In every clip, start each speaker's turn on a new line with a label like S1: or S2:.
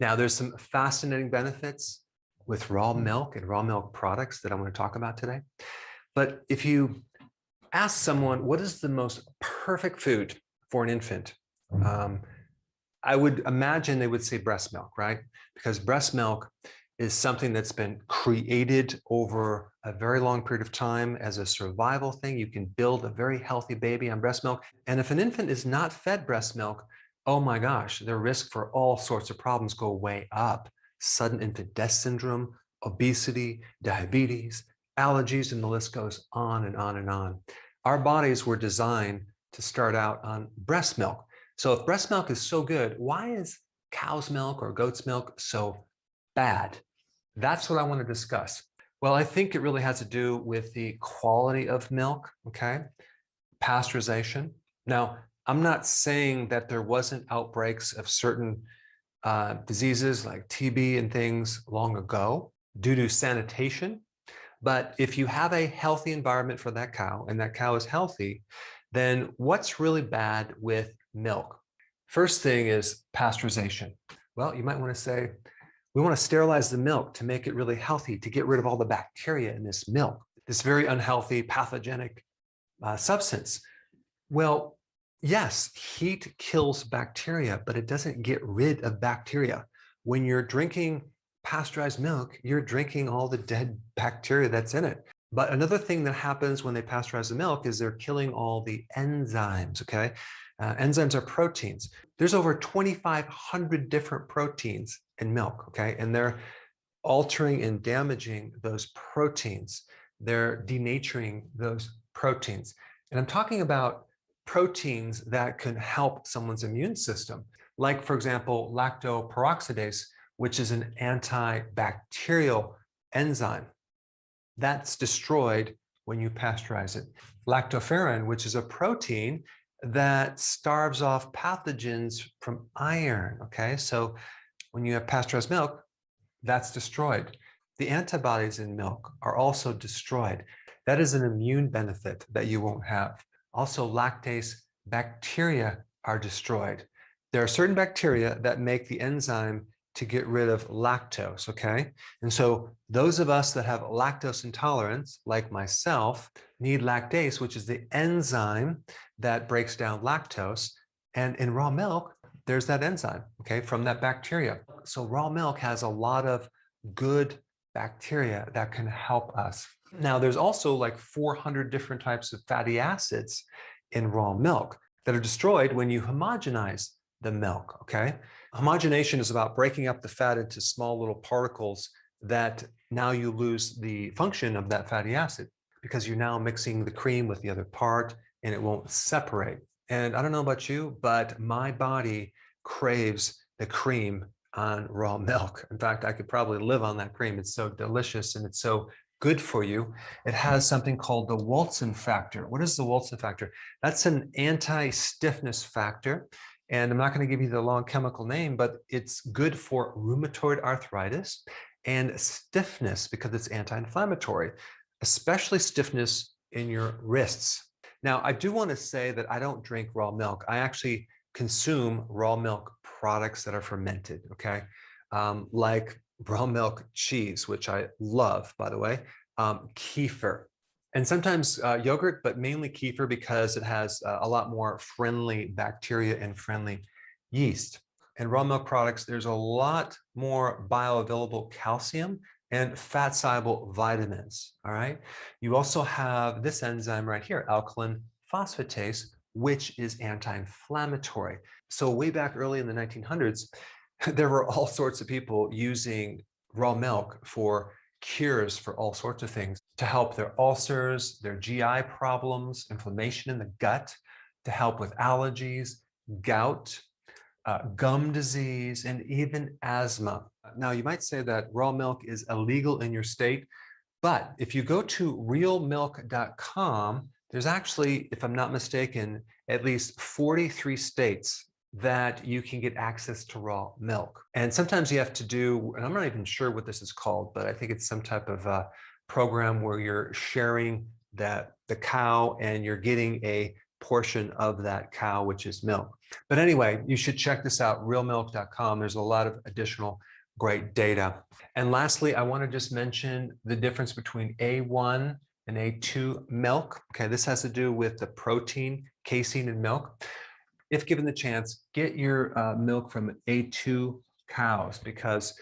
S1: Now, there's some fascinating benefits with raw milk and raw milk products that I want to talk about today. But if you ask someone, what is the most perfect food for an infant? I would imagine they would say breast milk, right? Because breast milk is something that's been created over a very long period of time as a survival thing. You can build a very healthy baby on breast milk. And if an infant is not fed breast milk, oh my gosh, their risk for all sorts of problems go way up. Sudden infant death syndrome, obesity, diabetes, allergies, and the list goes on and on and on. Our bodies were designed to start out on breast milk. So if breast milk is so good, why is cow's milk or goat's milk so bad? That's what I want to discuss. Well, I think it really has to do with the quality of milk, okay? Pasteurization. Now, I'm not saying that there wasn't outbreaks of certain diseases like TB and things long ago due to sanitation. But if you have a healthy environment for that cow and that cow is healthy, then what's really bad with milk? First thing is pasteurization. Well, you might want to say, we want to sterilize the milk to make it really healthy, to get rid of all the bacteria in this milk, this very unhealthy, pathogenic substance. Well, yes, heat kills bacteria, but it doesn't get rid of bacteria. When you're drinking pasteurized milk, you're drinking all the dead bacteria that's in it. But another thing that happens when they pasteurize the milk is they're killing all the enzymes, okay? Enzymes are proteins. There's over 2,500 different proteins in milk, okay? And they're altering and damaging those proteins. They're denaturing those proteins. And I'm talking about proteins that can help someone's immune system, like, for example, lactoperoxidase, which is an antibacterial enzyme. That's destroyed when you pasteurize it. Lactoferrin, which is a protein that starves off pathogens from iron, okay? So when you have pasteurized milk, that's destroyed. The antibodies in milk are also destroyed. That is an immune benefit that you won't have. Also, lactase bacteria are destroyed. There are certain bacteria that make the enzyme to get rid of lactose, okay? And so those of us that have lactose intolerance, like myself, need lactase, which is the enzyme that breaks down lactose. And in raw milk, there's that enzyme, okay, from that bacteria. So raw milk has a lot of good bacteria that can help us. Now, there's also like 400 different types of fatty acids in raw milk that are destroyed when you homogenize the milk, okay? Homogenation is about breaking up the fat into small little particles that now you lose the function of that fatty acid because you're now mixing the cream with the other part and it won't separate. And I don't know about you, but my body craves the cream on raw milk. In fact, I could probably live on that cream. It's so delicious and it's so good for you. It has something called the Wilson factor. What is the Wilson factor? That's an anti-stiffness factor. And I'm not going to give you the long chemical name, but it's good for rheumatoid arthritis and stiffness because it's anti-inflammatory, especially stiffness in your wrists. Now, I do want to say that I don't drink raw milk. I actually consume raw milk products that are fermented, okay? Like raw milk cheese, which I love, by the way, Kefir. And sometimes yogurt, but mainly kefir because it has a lot more friendly bacteria and friendly yeast. In raw milk products, there's a lot more bioavailable calcium and fat-soluble vitamins, all right? You also have this enzyme right here, alkaline phosphatase, which is anti-inflammatory. So way back early in the 1900s, there were all sorts of people using raw milk for cures for all sorts of things to help their ulcers, their GI problems, inflammation in the gut, to help with allergies, gout, gum disease, and even asthma. Now, you might say that raw milk is illegal in your state, but if you go to realmilk.com, there's actually, if I'm not mistaken, at least 43 states that you can get access to raw milk. And sometimes you have to do, and I'm not even sure what this is called, but I think it's some type of program where you're sharing the cow and you're getting a portion of that cow, which is milk. But anyway, you should check this out, realmilk.com. There's a lot of additional great data. And lastly, I want to just mention the difference between A1 and A2 milk. Okay, this has to do with the protein casein in milk. If given the chance, get your milk from A2 cows, because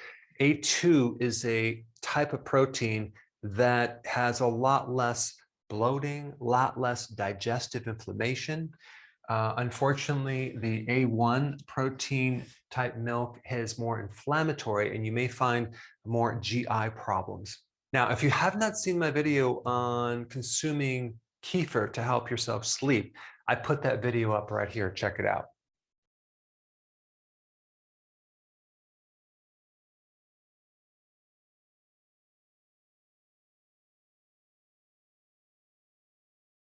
S1: A2 is a type of protein that has a lot less bloating, a lot less digestive inflammation. Unfortunately, the A1 protein type milk is more inflammatory, and you may find more GI problems. Now, if you have not seen my video on consuming Kefir to help yourself sleep, I put that video up right here. Check it out.